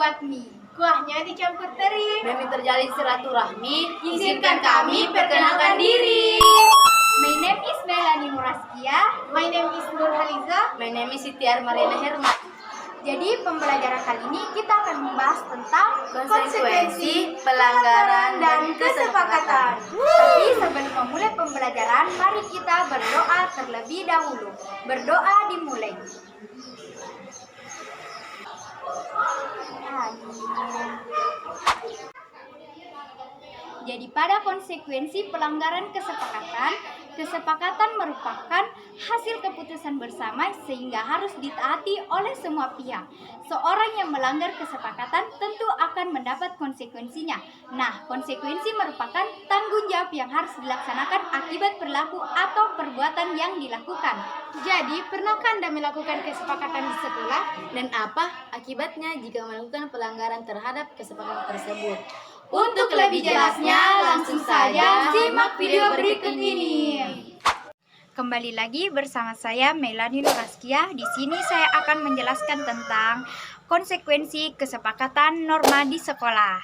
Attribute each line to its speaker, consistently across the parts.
Speaker 1: dibuat mie, kuahnya dicampur teri.
Speaker 2: Demi terjalin silaturahmi, izinkan kami perkenalkan diri.
Speaker 1: My name is Melanie Nuraskia.
Speaker 3: My name is Nur Haliza.
Speaker 2: My name is Siti Armarina Herman.
Speaker 1: Jadi pembelajaran kali ini kita akan membahas tentang
Speaker 2: Konsekuensi, pelanggaran, dan kesepakatan.
Speaker 1: Tapi sebelum memulai pembelajaran, mari kita berdoa terlebih dahulu. Berdoa dimulai. Jadi pada konsekuensi pelanggaran kesepakatan, kesepakatan merupakan hasil keputusan bersama sehingga harus ditaati oleh semua pihak. Seorang yang melanggar kesepakatan tentu akan mendapat konsekuensinya. Nah, konsekuensi merupakan tanggung jawab yang harus dilaksanakan akibat perilaku atau perbuatan yang dilakukan.
Speaker 3: Jadi, pernahkah Anda melakukan kesepakatan di sekolah?
Speaker 2: Dan apa akibatnya jika melakukan pelanggaran terhadap kesepakatan tersebut? Untuk lebih jelasnya, langsung saja simak video berikut ini.
Speaker 1: Kembali lagi bersama saya Melanie Nuraskia. Di sini saya akan menjelaskan tentang konsekuensi kesepakatan norma di sekolah.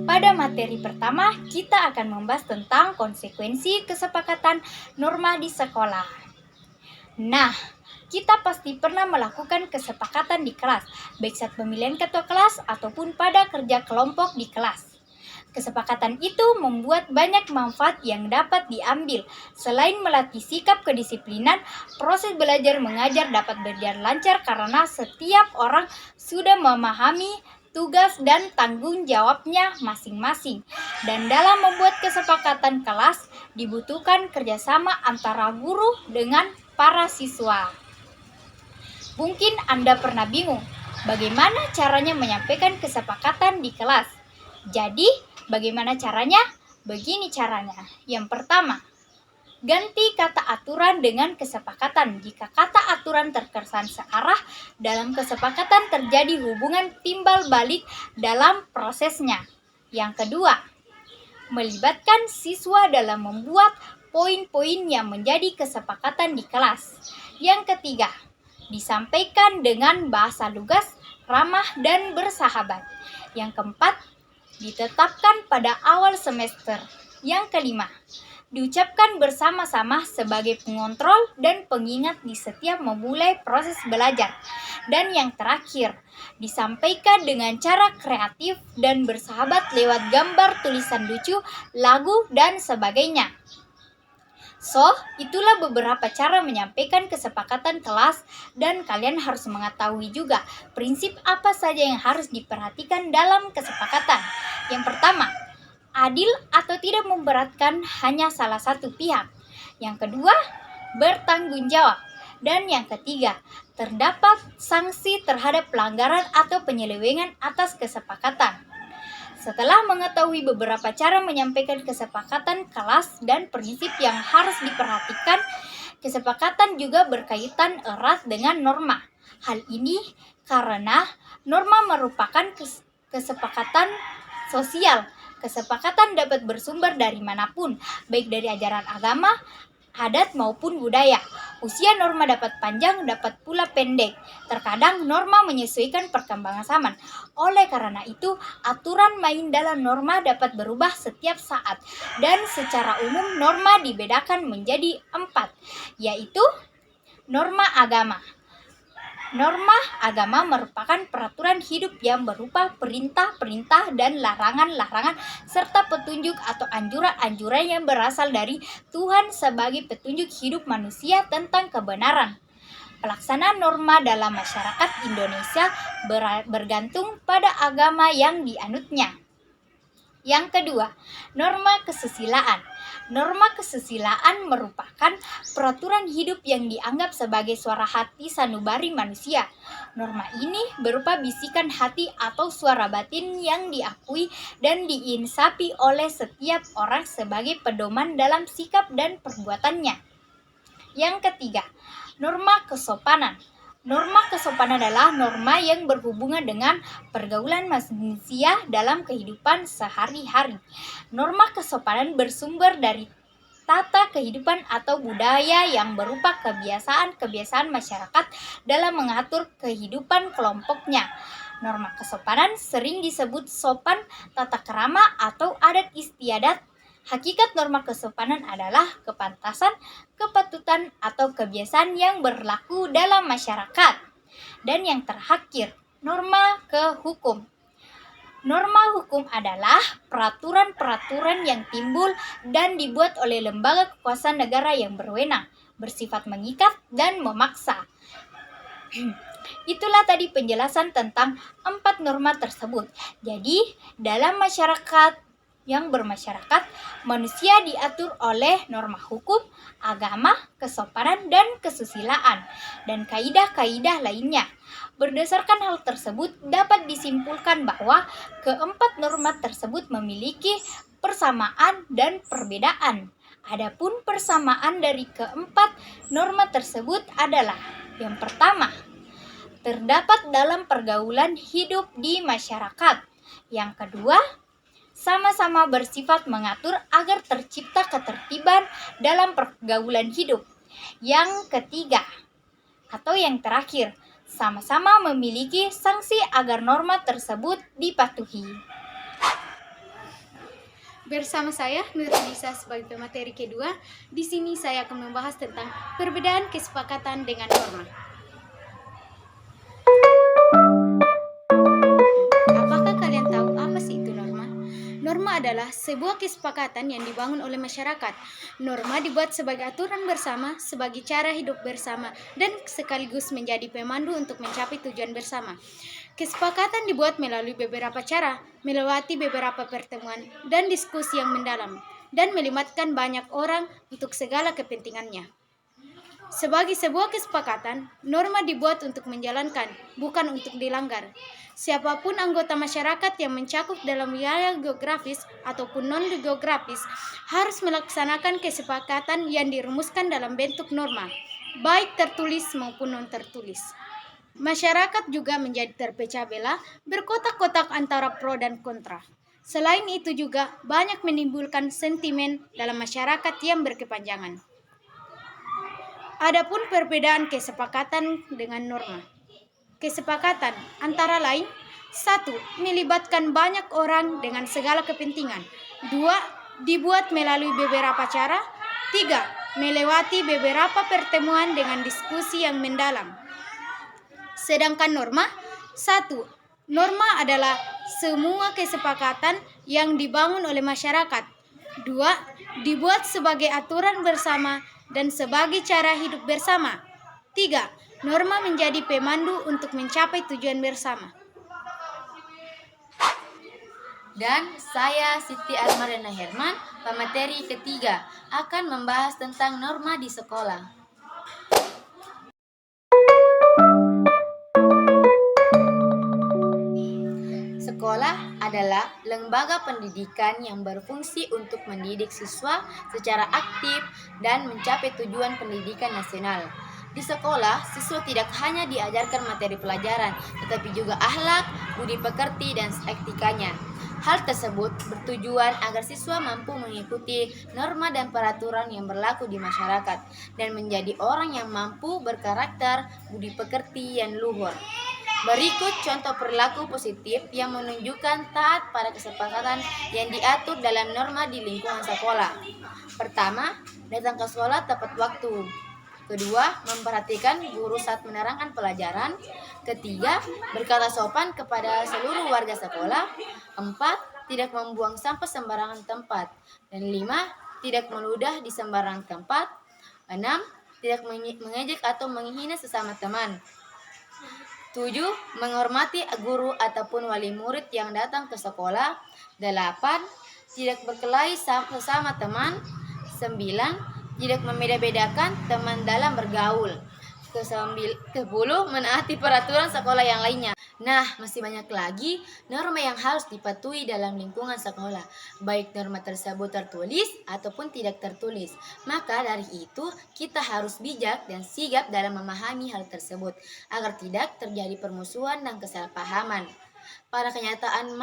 Speaker 1: Pada materi pertama, kita akan membahas tentang konsekuensi kesepakatan norma di sekolah. Nah, kita pasti pernah melakukan kesepakatan di kelas, baik saat pemilihan ketua kelas ataupun pada kerja kelompok di kelas. Kesepakatan itu membuat banyak manfaat yang dapat diambil. Selain melatih sikap kedisiplinan, proses belajar mengajar dapat berjalan lancar karena setiap orang sudah memahami tugas dan tanggung jawabnya masing-masing. Dan dalam membuat kesepakatan kelas, dibutuhkan kerjasama antara guru dengan para siswa. Mungkin Anda pernah bingung, bagaimana caranya menyampaikan kesepakatan di kelas? Jadi, bagaimana caranya? Begini caranya. Yang pertama, ganti kata aturan dengan kesepakatan. Jika kata aturan terkesan searah, dalam kesepakatan terjadi hubungan timbal balik dalam prosesnya. Yang kedua, melibatkan siswa dalam membuat poin-poin yang menjadi kesepakatan di kelas. Yang ketiga, disampaikan dengan bahasa lugas, ramah, dan bersahabat. Yang keempat, ditetapkan pada awal semester. Yang kelima, diucapkan bersama-sama sebagai pengontrol dan pengingat di setiap memulai proses belajar. Dan yang terakhir, disampaikan dengan cara kreatif dan bersahabat lewat gambar, tulisan lucu, lagu, dan sebagainya. So, itulah beberapa cara menyampaikan kesepakatan kelas dan kalian harus mengetahui juga prinsip apa saja yang harus diperhatikan dalam kesepakatan. Yang pertama, adil atau tidak memberatkan hanya salah satu pihak. Yang kedua, bertanggung jawab. Dan yang ketiga, terdapat sanksi terhadap pelanggaran atau penyelewengan atas kesepakatan. Setelah mengetahui beberapa cara menyampaikan kesepakatan kelas dan prinsip yang harus diperhatikan, kesepakatan juga berkaitan erat dengan norma. Hal ini karena norma merupakan kesepakatan sosial. Kesepakatan dapat bersumber dari manapun, baik dari ajaran agama, adat maupun budaya. Usia norma dapat panjang, dapat pula pendek. Terkadang norma menyesuaikan perkembangan zaman. Oleh karena itu, aturan main dalam norma dapat berubah setiap saat. Dan secara umum norma dibedakan menjadi 4, yaitu norma agama. Norma agama merupakan peraturan hidup yang berupa perintah-perintah dan larangan-larangan serta petunjuk atau anjuran-anjuran yang berasal dari Tuhan sebagai petunjuk hidup manusia tentang kebenaran. Pelaksanaan norma dalam masyarakat Indonesia bergantung pada agama yang dianutnya. Yang kedua, norma kesusilaan. Norma kesusilaan merupakan peraturan hidup yang dianggap sebagai suara hati sanubari manusia. Norma ini berupa bisikan hati atau suara batin yang diakui dan diinsapi oleh setiap orang sebagai pedoman dalam sikap dan perbuatannya. Yang ketiga, norma kesopanan. Norma kesopanan adalah norma yang berhubungan dengan pergaulan manusia dalam kehidupan sehari-hari. Norma kesopanan bersumber dari tata kehidupan atau budaya yang berupa kebiasaan-kebiasaan masyarakat dalam mengatur kehidupan kelompoknya. Norma kesopanan sering disebut sopan, tata kerama, atau adat istiadat. Hakikat norma kesopanan adalah kepantasan, kepatutan, atau kebiasaan yang berlaku dalam masyarakat. Dan yang terakhir, norma kehukum. Norma hukum adalah peraturan-peraturan yang timbul dan dibuat oleh lembaga kekuasaan negara yang berwenang, bersifat mengikat dan memaksa. Itulah tadi penjelasan tentang 4 norma tersebut. Jadi, dalam masyarakat yang bermasyarakat, manusia diatur oleh norma hukum, agama, kesopanan, dan kesusilaan, dan kaidah-kaidah lainnya. Berdasarkan hal tersebut, dapat disimpulkan bahwa keempat norma tersebut memiliki persamaan dan perbedaan. Adapun persamaan dari keempat norma tersebut adalah yang pertama, terdapat dalam pergaulan hidup di masyarakat. Yang kedua, sama-sama bersifat mengatur agar tercipta ketertiban dalam pergaulan hidup. Yang ketiga, atau yang terakhir, sama-sama memiliki sanksi agar norma tersebut dipatuhi.
Speaker 3: Bersama saya Nurhadisa sebagai pemateri kedua. Di sini saya akan membahas tentang perbedaan kesepakatan dengan norma. Apakah kalian tahu apa sih itu norma? Norma adalah sebuah kesepakatan yang dibangun oleh masyarakat. Norma dibuat sebagai aturan bersama, sebagai cara hidup bersama, dan sekaligus menjadi pemandu untuk mencapai tujuan bersama. Kesepakatan dibuat melalui beberapa cara, melewati beberapa pertemuan dan diskusi yang mendalam, dan melibatkan banyak orang untuk segala kepentingannya. Sebagai sebuah kesepakatan, norma dibuat untuk menjalankan, bukan untuk dilanggar. Siapapun anggota masyarakat yang mencakup dalam wilayah geografis ataupun non-geografis harus melaksanakan kesepakatan yang dirumuskan dalam bentuk norma, baik tertulis maupun non-tertulis. Masyarakat juga menjadi terpecah belah, berkotak-kotak antara pro dan kontra. Selain itu juga banyak menimbulkan sentimen dalam masyarakat yang berkepanjangan. Adapun perbedaan kesepakatan dengan norma. Kesepakatan antara lain: 1. Melibatkan banyak orang dengan segala kepentingan. 2. Dibuat melalui beberapa cara. 3. Melewati beberapa pertemuan dengan diskusi yang mendalam. Sedangkan norma, 1. Norma adalah semua kesepakatan yang dibangun oleh masyarakat. 2. Dibuat sebagai aturan bersama dan sebagai cara hidup bersama. 3. Norma menjadi pemandu untuk mencapai tujuan bersama.
Speaker 2: Dan saya Siti Almariana Herman, pemateri ketiga, akan membahas tentang norma di sekolah. Sekolah adalah lembaga pendidikan yang berfungsi untuk mendidik siswa secara aktif dan mencapai tujuan pendidikan nasional. Di sekolah, siswa tidak hanya diajarkan materi pelajaran, tetapi juga akhlak, budi pekerti, dan etikanya. Hal tersebut bertujuan agar siswa mampu mengikuti norma dan peraturan yang berlaku di masyarakat dan menjadi orang yang mampu berkarakter, budi pekerti, yang luhur. Berikut contoh perilaku positif yang menunjukkan taat pada kesepakatan yang diatur dalam norma di lingkungan sekolah. Pertama, datang ke sekolah tepat waktu. Kedua, memperhatikan guru saat menerangkan pelajaran. Ketiga, berkata sopan kepada seluruh warga sekolah. 4. Tidak membuang sampah sembarangan tempat. Dan 5. Tidak meludah di sembarangan tempat. 6. Tidak mengejek atau menghina sesama teman. 7. Menghormati guru ataupun wali murid yang datang ke sekolah. 8. Tidak berkelahi sesama teman. 9. Tidak membeda-bedakan teman dalam bergaul. 10. Menaati peraturan sekolah yang lainnya. Nah, masih banyak lagi norma yang harus dipatuhi dalam lingkungan sekolah, baik norma tersebut tertulis ataupun tidak tertulis. Maka dari itu, kita harus bijak dan sigap dalam memahami hal tersebut, agar tidak terjadi permusuhan dan kesalahpahaman. Pada kenyataan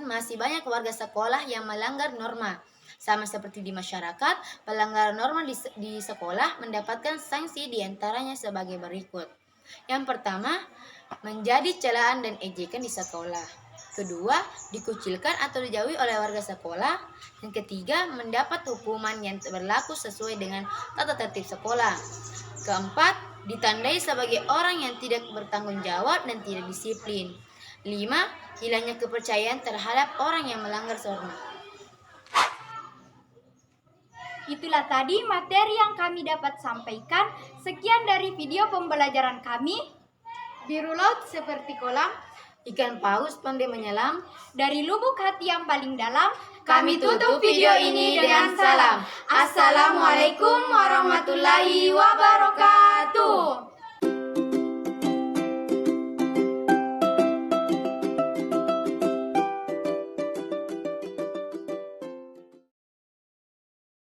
Speaker 2: masih banyak warga sekolah yang melanggar norma. Sama seperti di masyarakat, pelanggaran norma di sekolah mendapatkan sanksi diantaranya sebagai berikut. Yang pertama, menjadi celaan dan ejekan di sekolah. Kedua, dikucilkan atau dijauhi oleh warga sekolah. Yang ketiga, mendapat hukuman yang berlaku sesuai dengan tata tertib sekolah. Keempat, ditandai sebagai orang yang tidak bertanggung jawab dan tidak disiplin. 5. Hilangnya kepercayaan terhadap orang yang melanggar norma.
Speaker 1: Itulah tadi materi yang kami dapat sampaikan. Sekian dari video pembelajaran kami.
Speaker 3: Biru laut seperti kolam,
Speaker 2: Ikan paus pandai menyelam.
Speaker 1: Dari lubuk hati yang paling dalam,
Speaker 2: Kami tutup video ini dengan salam. Assalamualaikum warahmatullahi wabarakatuh.